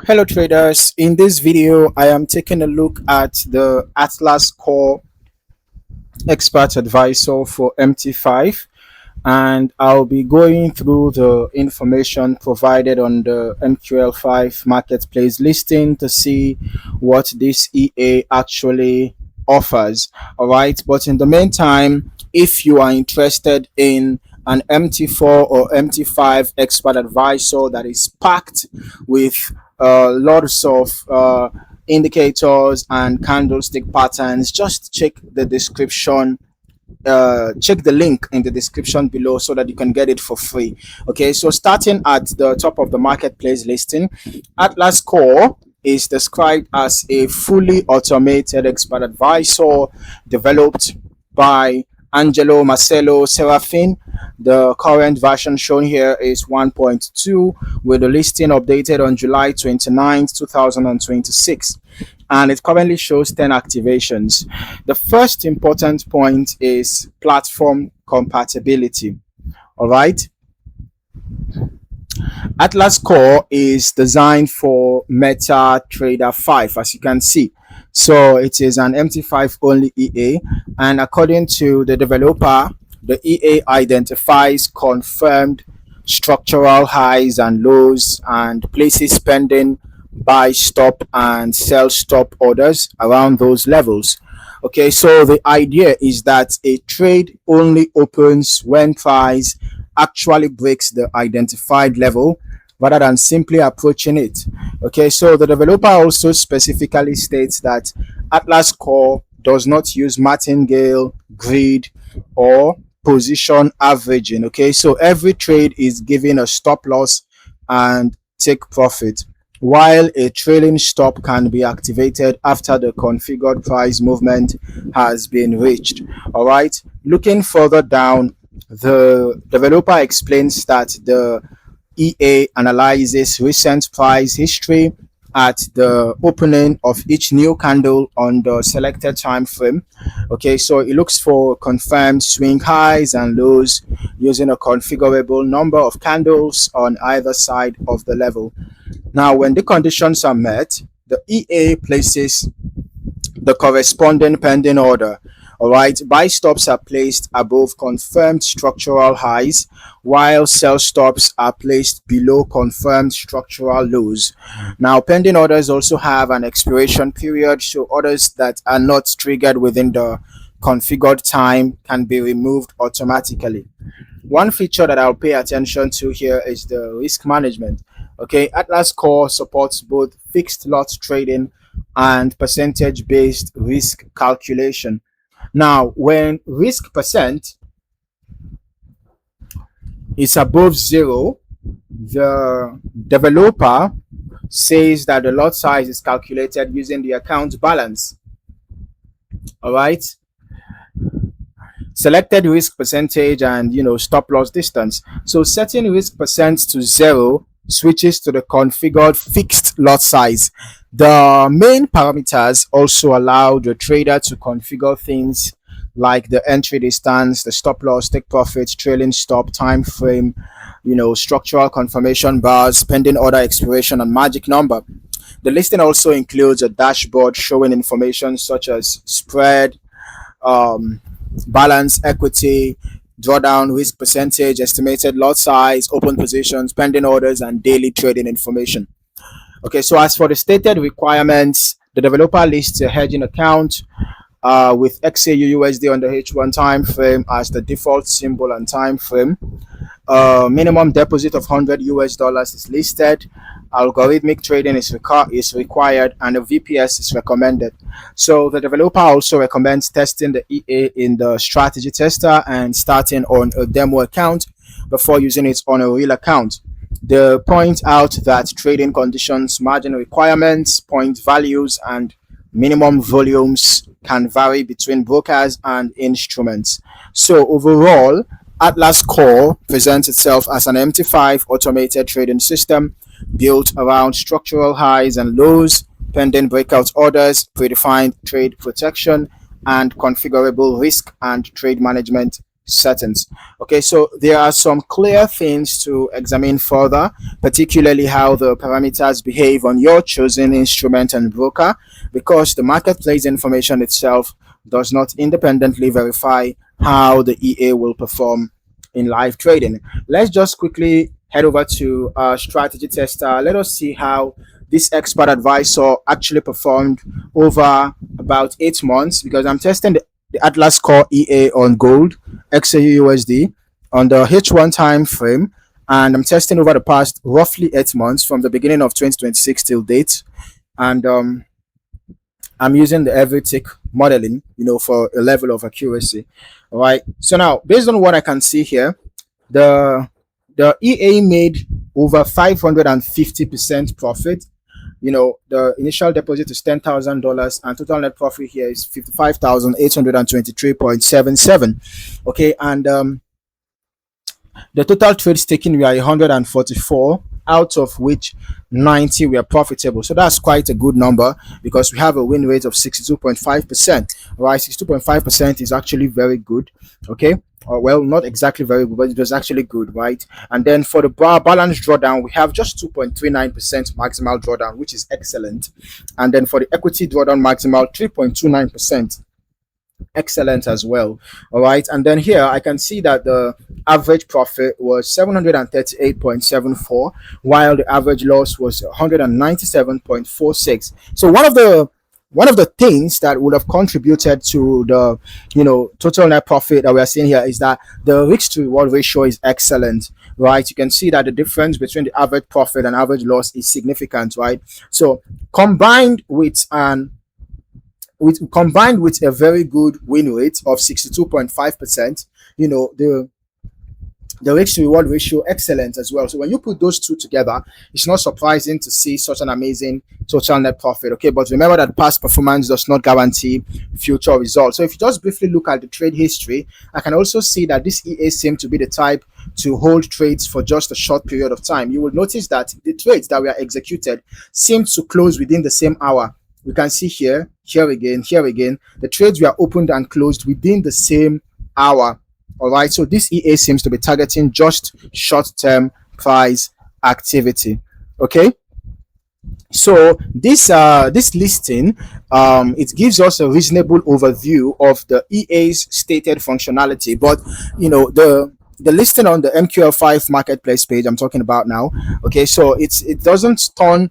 Hello traders, in this video I am taking a look at the Atlas Core Expert Advisor for MT5, and I'll be going through the information provided on the MQL5 Marketplace listing to see what this EA actually offers. All right, but in the meantime, if you are interested in an MT4 or MT5 Expert Advisor that is packed with lots of indicators and candlestick patterns, just check the link in the description below so that you can get it for free. Okay, so starting at the top of the marketplace listing, Atlas Core is described as a fully automated expert advisor developed by Angelo Marcelo Serafin. The current version shown here is 1.2, with the listing updated on July 29th, 2026, and it currently shows 10 activations. The first important point is platform compatibility. All right. Atlas Core is designed for MetaTrader 5, as you can see. So it is an MT5 only EA, and according to the developer, the EA identifies confirmed structural highs and lows and places pending buy stop and sell stop orders around those levels. Okay, so the idea is that a trade only opens when price actually breaks the identified level rather than simply approaching it. Okay, so the developer also specifically states that Atlas Core does not use martingale, grid, or position averaging. Okay, so every trade is given a stop loss and take profit, while a trailing stop can be activated after the configured price movement has been reached. All right, looking further down, the developer explains that the EA analyzes recent price history at the opening of each new candle on the selected time frame. Okay, so it looks for confirmed swing highs and lows using a configurable number of candles on either side of the level. Now, when the conditions are met, the EA places the corresponding pending order. All right, buy stops are placed above confirmed structural highs, while sell stops are placed below confirmed structural lows. Now, pending orders also have an expiration period, so orders that are not triggered within the configured time can be removed automatically. One feature that I'll pay attention to here is the risk management. Okay, Atlas Core supports both fixed lot trading and percentage based risk calculation. Now, when risk percent is above zero, the developer says that the lot size is calculated using the account balance. All right. Selected risk percentage and stop loss distance. So setting risk percent to zero switches to the configured fixed lot size. The main parameters also allow the trader to configure things like the entry distance, the stop loss, take profit, trailing stop, time frame, structural confirmation bars, pending order expiration, and magic number. The listing also includes a dashboard showing information such as spread, balance, equity, drawdown, risk percentage, estimated lot size, open positions, pending orders, and daily trading information. Okay, so as for the stated requirements, the developer lists a hedging account with XAUUSD on the H1 time frame as the default symbol and time frame. Minimum deposit of $100 is listed. Algorithmic trading is required, and a VPS is recommended. So the developer also recommends testing the EA in the strategy tester and starting on a demo account before using it on a real account. They point out that trading conditions, margin requirements, point values, and minimum volumes can vary between brokers and instruments. So overall, Atlas Core presents itself as an MT5 automated trading system built around structural highs and lows, pending breakout orders, predefined trade protection, and configurable risk and trade management settings. Okay, so there are some clear things to examine further, particularly how the parameters behave on your chosen instrument and broker, because the marketplace information itself does not independently verify how the EA will perform in live trading. Let's just quickly head over to strategy tester. Let us see how this expert advisor actually performed over about 8 months, because I'm testing the Atlas Core EA on gold, XAUUSD on the H1 time frame, and I'm testing over the past roughly 8 months from the beginning of 2026 till date. And I'm using the every tick modeling, for a level of accuracy. All right. So now, based on what I can see here, the EA made over 550% profit. The initial deposit is $10,000, and total net profit here is 55,823.77. Okay, and the total trades taken were 144, out of which 90 were profitable. So that's quite a good number, because we have a win rate of 62.5%. Right, 62.5% is actually very good. Okay, well, not exactly very good, but it was actually good, right? And then for the balance drawdown, we have just 2.39% maximal drawdown, which is excellent. And then for the equity drawdown maximal, 3.29%. Excellent as well. All right, and then here I can see that the average profit was 738.74, while the average loss was 197.46. So one of the things that would have contributed to the total net profit that we are seeing here is that the risk to reward ratio is excellent, right? You can see that the difference between the average profit and average loss is significant, right? So combined with a very good win rate of 62.5%, the risk to reward ratio excellent as well. So when you put those two together, it's not surprising to see such an amazing total net profit. Okay, but remember that past performance does not guarantee future results. So if you just briefly look at the trade history, I can also see that this EA seemed to be the type to hold trades for just a short period of time. You will notice that the trades that were executed seemed to close within the same hour. We can see here again, the trades were opened and closed within the same hour. All right, so this EA seems to be targeting just short-term price activity. Okay, so this listing it gives us a reasonable overview of the EA's stated functionality, but the listing on the MQL5 Marketplace page I'm talking about now, okay, so it doesn't turn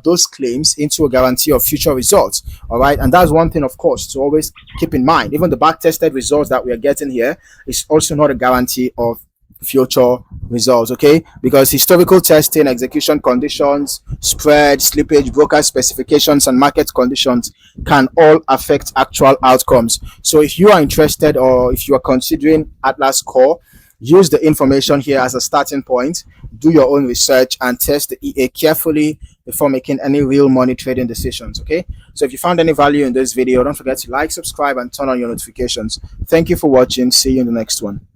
those claims into a guarantee of future results. All right, and that's one thing, of course, to always keep in mind. Even the back-tested results that we are getting here is also not a guarantee of future results, okay, because historical testing, execution conditions, spread, slippage, broker specifications, and market conditions can all affect actual outcomes. So if you are interested, or if you are considering Atlas Core, use the information here as a starting point, do your own research, and test the EA carefully before making any real money trading decisions. Okay, so if you found any value in this video, don't forget to like, subscribe, and turn on your notifications. Thank you for watching. See you in the next one.